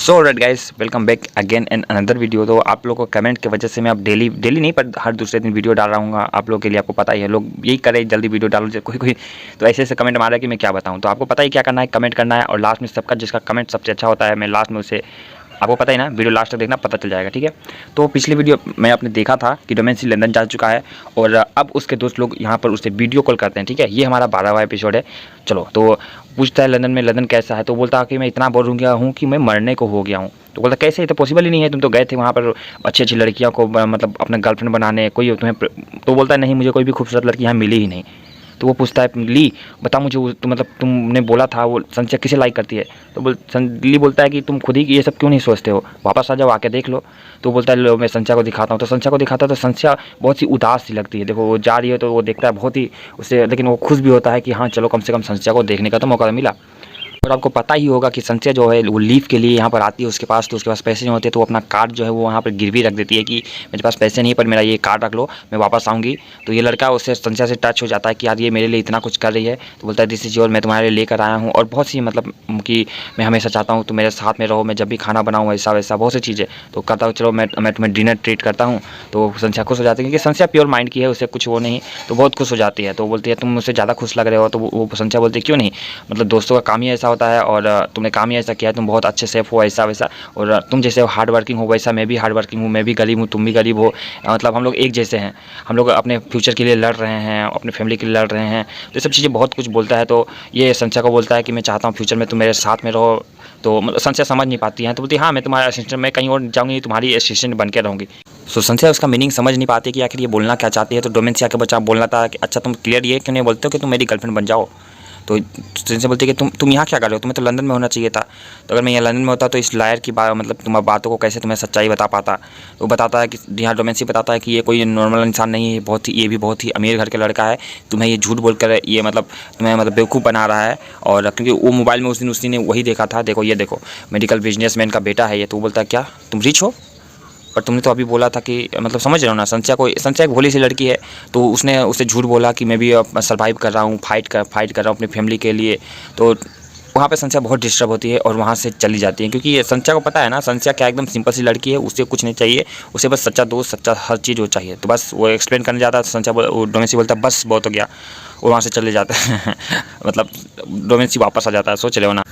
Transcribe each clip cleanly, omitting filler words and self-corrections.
So right guys, welcome back again in another video. तो आप लोगों को कमेंट की वजह से मैं अब डेली नहीं पर हर दूसरे दिन वीडियो डाल रहा हूँ आप लोगों के लिए। आपको पता ही है, लोग यही करें जल्दी वीडियो डालो, कोई तो ऐसे ऐसे कमेंट मारा है कि मैं क्या बताऊँ। तो आपको पता ही क्या करना है, कमेंट करना है और लास्ट में सबका जिसका कमेंट सबसे अच्छा होता है मैं लास्ट में उसे, आपको पता ही ना, वीडियो लास्ट तक देखना, पता चल जाएगा, ठीक है। तो पिछली वीडियो में आपने देखा था कि डोमेंसी लंदन जा चुका है और अब उसके दोस्त लोग यहाँ पर उसे वीडियो कॉल करते हैं, ठीक है। ये हमारा 12वां एपिसोड है। चलो, तो पूछता है लंदन कैसा है, तो बोलता है कि मैं इतना बोर हो गया हूँ कि मैं मरने को हो गया हूँ। तो बोलता कैसे, ये तो पॉसिबल ही नहीं है, तुम तो गए थे वहाँ पर अच्छी अच्छी लड़कियों को मतलब अपना गर्लफ्रेंड बनाने, कोई तुम्हें, तो बोलता है नहीं, मुझे कोई भी खूबसूरत लड़की यहाँ मिली ही नहीं। तो वो पूछता है ली, बता मुझे, तो मतलब तुमने बोला था वो संध्या किसे लाइक करती है। तो ली बोलता है कि तुम खुद ही ये सब क्यों नहीं सोचते हो, वापस आ जाओ, आके देख लो। तो बोलता है लो मैं संध्या को दिखाता हूँ। तो संध्या को दिखाता है तो संध्या बहुत सी उदास सी लगती है। देखो वो जा रही है तो वो देखता है बहुत ही उसे, लेकिन वो खुश भी होता है कि हाँ चलो कम से कम संध्या को देखने का तो मौका मिला। और आपको पता ही होगा कि संध्या जो है वो लीव के लिए यहाँ पर आती है उसके पास, तो उसके पास पैसे नहीं होते तो वो अपना कार्ड जो है वो वहाँ पर गिरवी रख देती है कि मेरे पास पैसे नहीं पर मेरा ये कार्ड रख लो, मैं वापस आऊँगी। तो ये लड़का उससे संध्या से टच हो जाता है कि यार ये मेरे लिए इतना कुछ कर रही है। तो बोलता है दिस इज योर, मैं तुम्हारे लिए लेकर आया हूँ, और बहुत सी मतलब कि मैं हमेशा चाहता हूँ तुम मेरे साथ में रहो, मैं जब भी खाना बनाऊँ ऐसा वैसा बहुत सी चीज़ें। तो कहता हूँ चलो मैं तुम्हें डिनर ट्रीट करता हूँ। तो संध्या खुश हो जाती है क्योंकि संध्या प्योर माइंड की है, उसे कुछ वो नहीं, तो बहुत खुश हो जाती है। तो बोलती है तुम मुझसे ज़्यादा खुश लग रहे हो। तो वो संध्या बोलती है क्यों नहीं, मतलब दोस्तों का काम ही ऐसा होता है और तुमने काम ही ऐसा किया है, तुम बहुत अच्छे सेफ हो ऐसा वैसा, और तुम जैसे हार्ड वर्किंग हो वैसा मैं भी हार्ड वर्किंग हूँ, मैं भी गरीब हूँ तुम भी गरीब हो, मतलब हम लोग एक जैसे हैं, हम लोग अपने फ्यूचर के लिए लड़ रहे हैं, अपने फैमिली के लिए लड़ रहे हैं। तो ये सब चीज़ें बहुत कुछ बोलता है। तो ये संध्या को बोलता है कि मैं चाहता हूँ फ्यूचर में तुम मेरे साथ में रहो। तो मतलब संध्या समझ नहीं पाती है, तो बोलती है हाँ मैं तुम्हारा असिस्टेंट, मैं कहीं और जाऊँगी तुम्हारी असिस्टेंट बन के रहूँगी। सो संध्या उसका मीनिंग समझ नहीं पाती कि आखिर ये बोलना क्या चाहती है। तो डोमेंसी आके बच्चा बोलना था कि अच्छा तुम क्लियर ये क्यों नहीं बोलते हो कि तुम मेरी गर्लफ्रेंड बन जाओ। तो संध्या बोलती है कि तुम यहाँ क्या कर रहे हो, तुम्हें तो लंदन में होना चाहिए था। तो अगर मैं यहाँ लंदन में होता तो इस लायर की बात, मतलब तुम्हारी बातों को कैसे तुम्हें सच्चाई बता पाता। तो बताता है कि यहाँ डोमेंसी बताता है कि ये कोई नॉर्मल इंसान नहीं है, बहुत ही, ये भी बहुत ही अमीर घर के लड़का है, तुम्हें ये झूठ बोलकर ये मतलब तुम्हें मतलब बेवकूफ़ बना रहा है। और क्योंकि वो मोबाइल में उस दिन उसने वही देखा था, देखो ये देखो मेडिकल बिजनेसमैन का बेटा है ये। तो बोलता है क्या तुम रिच हो, पर तुमने तो अभी बोला था कि, मतलब समझ रहे हो ना, संध्या एक भोली सी लड़की है। तो उसने उसे झूठ बोला कि मैं भी सर्वाइव कर रहा हूँ, फाइट कर रहा हूँ अपनी फैमिली के लिए। तो वहाँ पे संध्या बहुत डिस्टर्ब होती है और वहाँ से चली जाती है, क्योंकि ये संध्या को पता है ना, संध्या क्या एकदम सिंपल सी लड़की है, उसे कुछ नहीं चाहिए, उसे बस सच्चा दोस्त, सच्चा हर चीज़ वो चाहिए। तो बस वो एक्सप्लेन करने जाता है, संध्या डोमेंसी बोलता है बस बहुत हो गया, और वहाँ से चले जाते हैं मतलब डोमेंसी वापस आ जाता है, सोच रहे हो ना।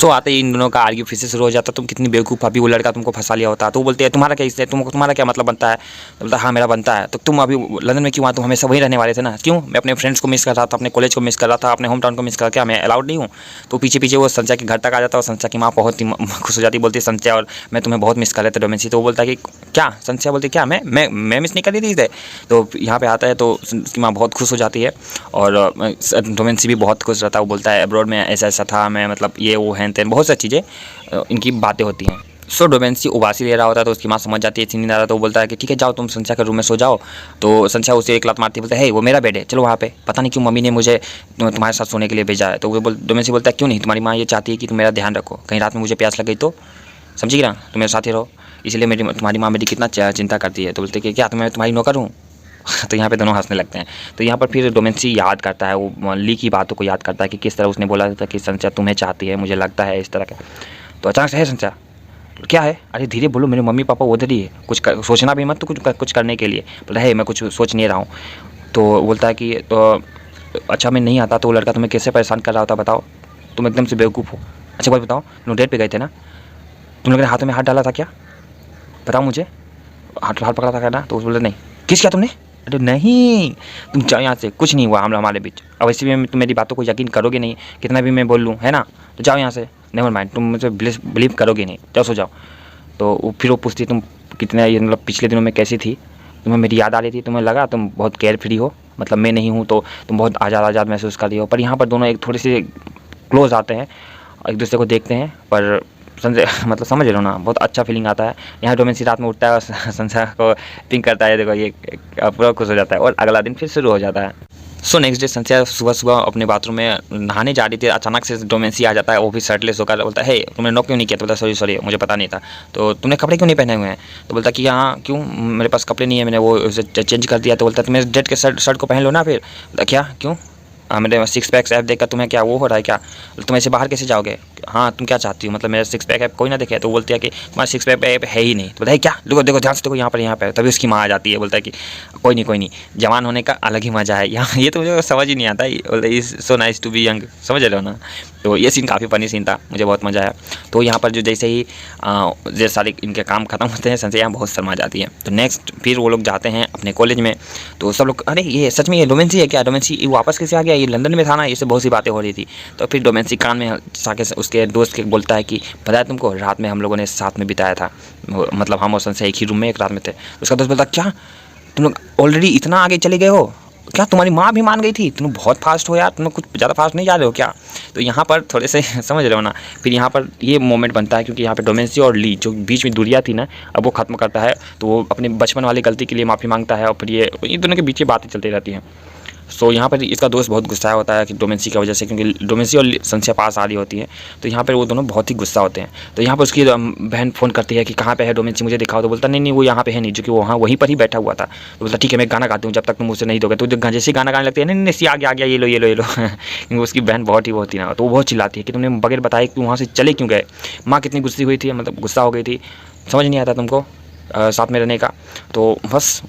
तो आते ही इन दोनों का आर्ग्यू फिर से शुरू हो जाता है, तुम कितनी बेवकूफ़, अभी वो लड़का तुमको फंसा लिया होता। तो वो बोलते हैं तुम्हारा क्या इससे, तुम्हारा क्या मतलब बनता है। तो बोलता हाँ मेरा बनता है। तो तुम अभी लंदन में क्यों आए, तुम हमेशा वहीं रहने वाले थे ना, क्यों। मैं अपने फ्रेंड्स को मिस कर रहा था, अपने कॉलेज को मिस कर रहा था, अपने होम टाउन को मिस कर रहा, क्या मैं अलाउड नहीं हूँ। तो पीछे पीछे वो संध्या के घर तक आ जाता है और संध्या की माँ बहुत ही खुश हो जाती, बोलती है संध्या और मैं तुम्हें बहुत मिस कर रहे थे डोमेंसी। तो वो बोलता है कि क्या, संध्या बोलती है क्या मैं मिस नहीं कर रही थी। तो यहाँ पे आता है तो उसकी माँ बहुत खुश हो जाती है और डोमेंसी भी बहुत खुश रहता है। वो बोलता है अब्रॉड में ऐसा ऐसा था, मैं मतलब ये वो हैं तेन बहुत सारी चीज़ें इनकी बातें होती हैं। सो डोमेंसी उबासी ले रहा होता है तो उसकी माँ समझ जाती है, इतनी नहीं आ रहा। तो वो बोलता है कि ठीक है जाओ तुम संध्या के रूम में सो जाओ। तो संध्या उसे एक लात मारती है, बोलता है वो मेरा बेड है, चलो वहाँ पे, पता नहीं क्यों मम्मी ने मुझे तुम्हारे साथ सोने के लिए भेजा है। तो वो डोमेंसी बोलता है क्यों नहीं, तुम्हारी माँ ये चाहती है कि तुम मेरा ध्यान रखो, कहीं रात में मुझे प्यास लग गई तो, समझी ना, तुम मेरे साथ ही रहो, इसलिए मेरी तुम्हारी माँ मेरी कितना चिंता करती है। तो बोलते कि क्या तुम्हें तुम्हारी नौकर हूँ तो यहाँ पे दोनों हंसने लगते हैं। तो यहाँ पर फिर डोमेंसी याद करता है, वो ली की बातों को याद करता है कि किस तरह उसने बोला था कि संध्या तुम्हें चाहती है, मुझे लगता है इस तरह का। तो अचानक से है संध्या, क्या है, अरे धीरे बोलो, मेरे मम्मी पापा उधर ही है, सोचना भी मत, तो कुछ करने के लिए। बोला है मैं कुछ सोच नहीं रहा हूँ। तो बोलता है कि तो अच्छा मैं नहीं आता तो वो लड़का तुम्हें कैसे परेशान कर रहा होता बताओ, तुम एकदम से बेवकूफ़ हो। अच्छा बात बताओ, तुम डेट पे गए थे ना, तुम लोगों ने हाथों में हाथ डाला था क्या, बताओ मुझे, हाथ हाथ पकड़ा था क्या ना। तो बोले नहीं, किस क्या तुमने, अरे नहीं तुम जाओ यहाँ से, कुछ नहीं हुआ हमारे बीच। अब वैसे भी तुम मेरी बातों को यकीन करोगे नहीं, कितना भी मैं बोल लूँ है ना, तो जाओ यहाँ से, नेवर माइंड, तुम मुझे बिलीव करोगे नहीं, जाओ सो जाओ। तो फिर वो पूछती तुम कितने ये मतलब पिछले दिनों में कैसी थी, तुम्हें मेरी याद आ रही थी, तुम्हें लगा तुम बहुत केयर फ्री हो, मतलब मैं नहीं हूँ तो तुम बहुत आज़ाद महसूस कर रही हो। पर यहाँ पर दोनों एक थोड़े से क्लोज आते हैं, एक दूसरे को देखते हैं, पर मतलब समझ रहे हो ना, बहुत अच्छा फीलिंग आता है। यहाँ डोमेंसी रात में उठता है और संध्या को पिंक करता है, देखो ये पूरा खुश हो जाता है और अगला दिन फिर शुरू हो जाता है। सो नेक्स्ट डे संध्या सुबह सुबह अपने बाथरूम में नहाने जा रही थी, अचानक से डोमेंसी आ जाता है, वो भी शर्टलेस होकर बोलता है तुमने नॉक क्यों नहीं किया। तो बोलता सॉरी मुझे पता नहीं था। तो तुमने कपड़े क्यों नहीं पहने हुए हैं। तो बोलता कि हाँ क्यों, मेरे पास कपड़े नहीं है, मैंने वो चेंज कर दिया। तो बोलता है तुम्हें डेट के शर्ट को पहन लो ना फिर। क्या क्यों, मेरे सिक्स पैक्स ऐप देखकर तुम्हें क्या वो हो रहा है क्या, तुम ऐसे बाहर कैसे जाओगे, हाँ तुम क्या चाहती हो, मतलब मेरा सिक्स पैक ऐप कोई ना देखे। तो बोलती है कि तुम्हारा सिक्स पैक ऐप है ही नहीं। तो बताइए क्या, देखो देखो ध्यान से देखो यहाँ पर। तभी उसकी माँ आ जाती है, बोलता है कि कोई नहीं, जवान होने का अलग ही मज़ा है यहाँ। ये तो मुझे समझ ही नहीं आता, is so nice to be young, समझ रहे हो ना। तो ये सीन काफ़ी फनी सीन था, मुझे बहुत मज़ा आया। तो यहाँ पर जो जैसे ही ये सारे इनके काम खत्म होते हैं, संजय यहाँ बहुत शर्मा जाती है। तो नेक्स्ट फिर वो लोग जाते हैं अपने कॉलेज में। तो सब लोग, अरे ये सच में ये डोमेंसी है क्या, डोमेंसी ये वापस कैसे आ गया, ये लंदन में था ना, इससे बहुत सी बातें हो रही थी। तो फिर डोमेंसी कान में जाके उसके दोस्त के बोलता है कि पता है तुमको, रात में हम लोगों ने साथ में बिताया था, मतलब हम और संजय एक ही रूम में एक रात में थे। उसका दोस्त बोलता क्या, तुम लोग ऑलरेडी इतना आगे चले गए हो क्या, तुम्हारी माँ भी मान गई थी, तुम बहुत फास्ट हो यार, तुम कुछ ज़्यादा फास्ट नहीं जा रहे हो क्या। तो यहाँ पर थोड़े से समझ रहे हो ना। फिर यहाँ पर ये मोमेंट बनता है क्योंकि यहाँ पे डोमेंसी और ली जो बीच में दूरियाँ थी ना, अब वो ख़त्म करता है। तो वो अपने बचपन वाली गलती के लिए माफ़ी मांगता है और फिर ये दोनों के बीच बातें चलती रहती हैं। सो यहाँ पर इसका दोस्त बहुत गुस्सा होता है कि डोमेंसी की वजह से, क्योंकि डोमेंसी और संध्या पास आ रही होती है। तो यहाँ पर वो दोनों बहुत ही गुस्सा होते हैं। तो यहाँ पर उसकी बहन फ़ोन करती है कि कहाँ पे है डोमेंसी, मुझे दिखाओ। तो बोलता नहीं वो यहाँ पे है नहीं, जो कि वो वहीं पर ही बैठा हुआ था। तो बोलता ठीक है मैं गाना गाती हूँ जब तक तुम मुझसे नहीं दोगे। तो जैसे गाना गाने लगती है, नहीं आ गया ये लो क्योंकि उसकी बहन बहुत ही होती ना, तो वो बहुत चिल्लाती है कि तुमने बगैर बताए कि वहाँ से चले क्यों गए। माँ कितनी गुस्सी हुई थी, मतलब गुस्सा हो गई थी, समझ नहीं आता तुमको साथ में रहने का। तो बस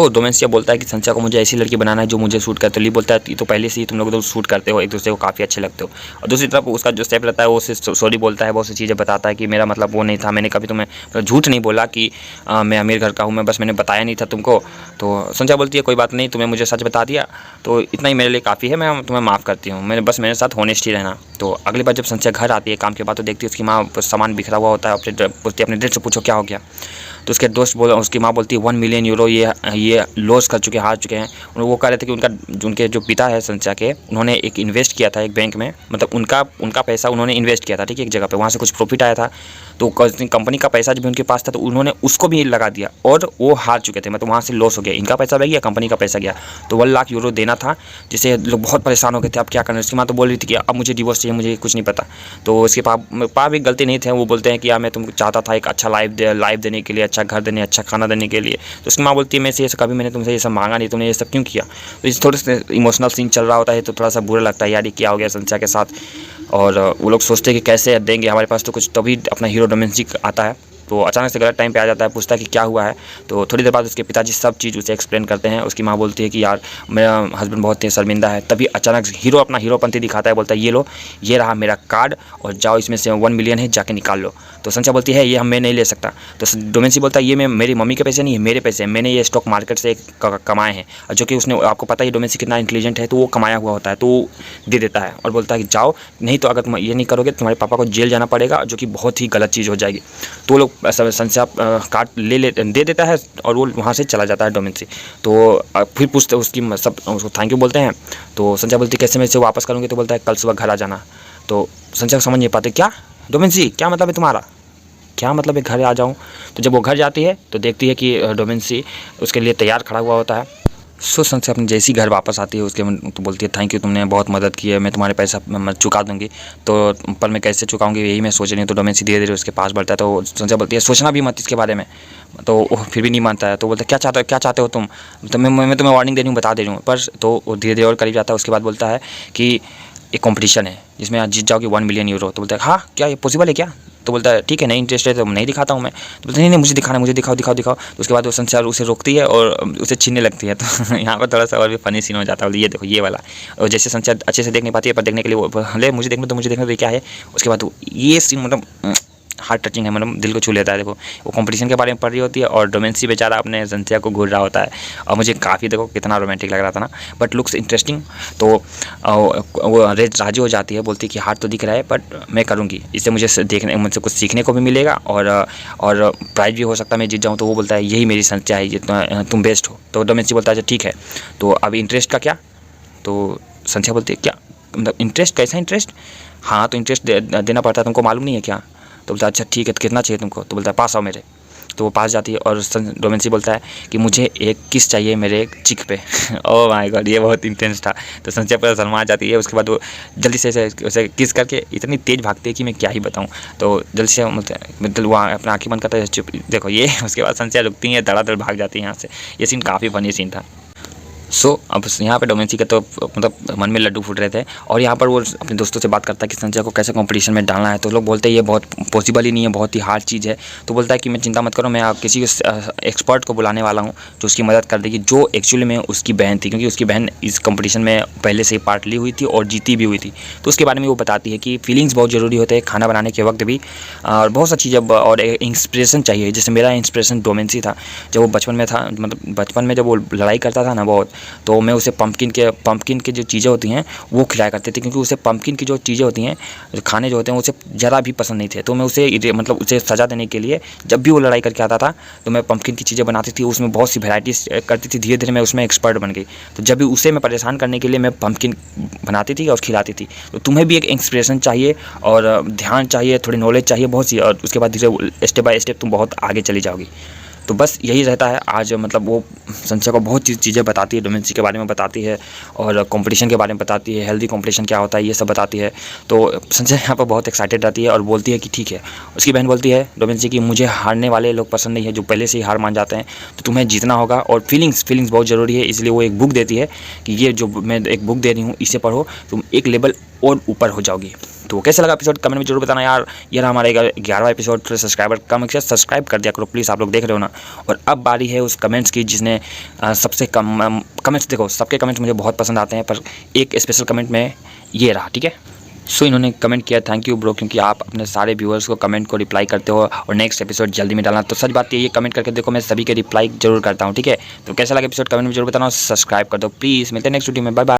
डोमेंसिया बोलता है कि संध्या को मुझे ऐसी लड़की बनाना है जो मुझे सूट करते हो। ली बोलता है तो पहले से ही तुम लोग तो सूट करते हो, एक दूसरे को काफ़ी अच्छे लगते हो। और दूसरी तरफ उसका जो स्टेप रहता है वो उसे सॉरी बोलता है, बहुत सी चीज़ें बताता है कि मेरा मतलब वो नहीं था, मैंने कभी तुम्हें झूठ नहीं बोला कि मैं अमीर घर का हूँ, मैं बस मैंने बताया नहीं था तुमको। तो संध्या बोलती है कोई बात नहीं, तुम्हें मुझे सच बता दिया तो इतना ही मेरे लिए काफ़ी है, मैं तुम्हें माफ़ करती हूँ, मेरे साथ होनेस्ट ही रहना। तो अगली बार जब संध्या घर आती है काम के बाद, तो देखती है उसकी माँ सामान बिखरा हुआ होता है। फिर बोलती है अपने डेट से पूछो क्या हो गया। तो उसके दोस्त उसकी माँ बोलती है 1 मिलियन यूरो ये लॉस कर चुके, हार चुके हैं। वो कह रहे थे कि उनके जो पिता है संध्या के, उन्होंने एक इन्वेस्ट किया था एक बैंक में, मतलब उनका पैसा उन्होंने इन्वेस्ट किया था, ठीक है, एक जगह पे, वहाँ से कुछ प्रॉफिट आया था। तो कंपनी का पैसा जब भी उनके पास था तो उन्होंने उसको भी लगा दिया और वो हार चुके थे, मतलब वहाँ से लॉस हो गया, इनका पैसा रह गया, कंपनी का पैसा गया। तो 1 लाख यूरो देना था, जिससे लोग बहुत परेशान हो गए थे, अब क्या करना। उसकी माँ तो बोल रही थी कि अब मुझे डिवोर्स चाहिए, मुझे कुछ नहीं पता। तो उसके पापा भी गलती नहीं थे, वो बोलते हैं कि यार मैं तुमको चाहता था एक अच्छा लाइफ देने के लिए, अच्छा घर देने, अच्छा खाना देने के लिए। तो उसकी माँ बोलती है मैं से कभी मैंने तुमसे ये सब मांगा नहीं, तुमने ये सब क्यों किया। तो इस थोड़े से इमोशनल सीन चल रहा होता है, तो थोड़ा सा बुरा लगता है यार ये क्या हो गया संध्या के साथ। और वो लोग सोचते हैं कि कैसे देंगे हमारे पास तो कुछ, तभी अपना हीरो डोमेंसी आता है। तो अचानक से गलत टाइम पे आ जाता है, पूछता है कि क्या हुआ है। तो थोड़ी देर बाद उसके पिताजी सब चीज़ उसे एक्सप्लेन करते हैं। उसकी माँ बोलती है कि यार मेरा हस्बैंड बहुत ही शर्मिंदा है। तभी अचानक हीरो अपना हीरोपंती दिखाता है, बोलता है ये लो, ये रहा मेरा कार्ड और जाओ इसमें से 1 मिलियन है जाके निकाल लो। तो संध्या बोलती है ये मैं नहीं ले सकता। तो डोमेंसी बोलता है ये मेरी मम्मी के पैसे नहीं है, मेरे पैसे हैं, मैंने ये स्टॉक मार्केट से कमाए हैं। और जो कि उसने, आपको पता है डोमेंसी कितना इंटेलिजेंट है, तो वो कमाया हुआ होता है, तो वो दे देता है और बोलता है कि जाओ, नहीं तो अगर तुम ये नहीं करोगे तुम्हारे पापा को जेल जाना पड़ेगा, जो कि बहुत ही गलत चीज़ हो जाएगी। तो लोग संध्या कार्ड दे देता है और वो वहाँ से चला जाता है डोमेंसी। तो फिर पूछते उसकी सब उसको थैंक यू बोलते हैं। तो संध्या बोलती कैसे मैं इसे वापस करूँगी। तो बोलता है कल सुबह घर आ जाना। तो संध्या समझ नहीं पाते क्या डोमेंसी क्या मतलब है तुम्हारा, क्या मतलब है घर आ जाऊँ। तो जब वो घर जाती है तो देखती है कि डोमेंसी उसके लिए तैयार खड़ा हुआ होता है। संध्या अपने जैसी घर वापस आती है उसके तो बोलती है थैंक यू, तुमने बहुत मदद की है, मैं तुम्हारे पैसा मैं चुका दूंगी। तो पर मैं कैसे चुकाऊंगी यही मैं सोच रही हूँ। तो डोमेंसी धीरे धीरे उसके पास बढ़ता है। तो संध्या बोलती है सोचना भी मत इसके बारे में। तो वो फिर भी नहीं मानता है। तो बोलता है क्या चाहते हो तुम, तो मैं तुम्हें वार्निंग दे रही हूँ, बता दे रही हूँ। पर तो वो धीरे धीरे और करीब जाता है। उसके बाद बोलता है कि एक कॉम्पिटिशन है जिसमें आज जीत जाओगे 1 मिलियन यूरो। तो बोलता है हाँ क्या ये पॉसिबल है क्या। तो बोलता है ठीक है नहीं इंटरेस्ट है तो नहीं दिखाता हूँ मैं। तो बोलते नहीं मुझे दिखाना, मुझे दिखाओ। तो उसके बाद वो संध्या उसे रोकती है और उसे छीनने लगती है। तो यहाँ पर थोड़ा सा और भी फनी सीन हो जाता है। ये देखो ये वाला, और जैसे संध्या अच्छे से देख नहीं पाती है, पर देखने के लिए वो ले मुझे देखने तो क्या है। उसके बाद ये सीन मतलब हार्ट टचिंग है, मतलब दिल को छू लेता है। देखो वो कंपटीशन के बारे में पढ़ रही होती है और डोमेंसी बेचारा अपने संध्या को घूर रहा होता है। और मुझे काफ़ी, देखो कितना रोमांटिक लग रहा था ना, बट लुक्स इंटरेस्टिंग। तो वो राजी हो जाती है, बोलती है कि हार्ट तो दिख रहा है बट मैं करूँगी, इससे मुझसे कुछ सीखने को भी मिलेगा और प्राइज भी हो सकता है मैं जीत जाऊँ। तो वो बोलता है यही मेरी संध्या है, ये तुम बेस्ट हो। तो डोमेंसी बोलता है अच्छा ठीक है, तो अब इंटरेस्ट का क्या। तो संध्या बोलती है क्या मतलब इंटरेस्ट, कैसा इंटरेस्ट। हाँ तो इंटरेस्ट देना पड़ता है, तुमको मालूम नहीं है क्या। तो बोलता है अच्छा ठीक है, तो कितना चाहिए तुमको। तो बोलता है पास आओ मेरे। तो वो पास जाती है और डोमेंसी बोलता है कि मुझे एक किस चाहिए मेरे एक चिक पे। ओह माय गॉड ये बहुत इंटेंस था। तो संध्या पर शर्मा जाती है। उसके बाद वो जल्दी से उसे किस करके इतनी तेज़ भागती है कि मैं क्या ही बताऊँ। तो जल्दी से मतलब वहाँ अपना आँखें बंद करता है, चुप देखो ये। उसके बाद संध्या रुकती है, धड़ाधड़ भाग जाती है यहाँ से। ये सीन काफ़ी फनी सीन था। अब यहाँ पे डोमेंसी का तो मतलब मन में लड्डू फूट रहे थे। और यहाँ पर वो अपने दोस्तों से बात करता है कि संजय को कैसे कंपटीशन में डालना है। तो लोग बोलते हैं ये बहुत पॉसिबल ही नहीं है, बहुत ही हार्ड चीज़ है। तो बोलता है कि मैं चिंता मत करो, मैं आप किसी एक्सपर्ट को बुलाने वाला हूँ जो उसकी मदद कर देगी, जो एक्चुअली में उसकी बहन थी, क्योंकि उसकी बहन इस कंपटीशन में पहले से पार्ट ली हुई थी और जीती भी हुई थी। तो उसके बारे में वो बताती है कि फीलिंग्स बहुत ज़रूरी होते हैं खाना बनाने के वक्त भी, और बहुत सा चीज़ और इंस्पिरेशन चाहिए। जैसे मेरा इंस्पिरेशन डोमेंसी था। जब वो बचपन में था, मतलब बचपन में जब वो लड़ाई करता था ना बहुत, तो मैं उसे पम्पकिन के जो चीज़ें होती हैं वो खिलाया करते थे, क्योंकि उसे पम्पकिन की जो चीज़ें होती हैं, जो खाने जो होते हैं, उसे ज़रा भी पसंद नहीं थे। तो मैं उसे मतलब उसे सज़ा देने के लिए जब भी वो लड़ाई करके आता था तो मैं पम्पकिन की चीज़ें बनाती थी, उसमें बहुत सी वैराइटीज़ करती थी। धीरे धीरे मैं उसमें एक्सपर्ट बन गई। तो जब भी उसे मैं परेशान करने के लिए मैं पम्पकिन बनाती थी और खिलाती थी। तो तुम्हें भी एक इंस्पिरेशन चाहिए और ध्यान चाहिए, थोड़ी नॉलेज चाहिए बहुत सी, और उसके बाद धीरे स्टेप बाय स्टेप तुम बहुत आगे चली जाओगी। तो बस यही रहता है आज। मतलब वो संजय को बहुत चीज़ें बताती है, डोमेंसी के बारे में बताती है और कंपटीशन के बारे में बताती है, हेल्दी कंपटीशन क्या होता है ये सब बताती है। तो संजय यहाँ पर बहुत एक्साइटेड रहती है और बोलती है कि ठीक है। उसकी बहन बोलती है डोमेंसी की मुझे हारने वाले लोग पसंद नहीं है, जो पहले से ही हार मान जाते हैं। तो तुम्हें जीतना होगा और फीलिंग्स बहुत ज़रूरी है। इसलिए वो एक बुक देती है कि ये जो मैं एक बुक दे रही हूँ इसे पढ़ो, तुम एक लेवल और ऊपर हो जाओगी। तो कैसा लगा एपिसोड कमेंट में जरूर बताना यार। ये रहा हमारा 11वां एपिसोड। थोड़े सब्सक्राइबर कम है, सब्सक्राइब कर दिया करो प्लीज़, आप लोग देख रहे हो ना। और अब बारी है उस कमेंट्स की जिसने सबसे कम कमेंट्स, देखो सबके कमेंट्स मुझे बहुत पसंद आते हैं, पर एक स्पेशल कमेंट में ये रहा, ठीक है। इन्होंने कमेंट किया थैंक यू ब्रो, क्योंकि आप अपने सारे व्यूअर्स को कमेंट को रिप्लाई करते हो और नेक्स्ट एपिसोड जल्दी में डालना। तो सच बात ये कमेंट करके देखो, मैं सभी के रिप्लाई जरूर करता हूँ, ठीक है। तो कैसा लगा एपिसोड कमेंट में जरूर बताना और सब्सक्राइब कर दो प्लीज़। मिलते हैं नेक्स्ट वीडियो में, बाय बाय।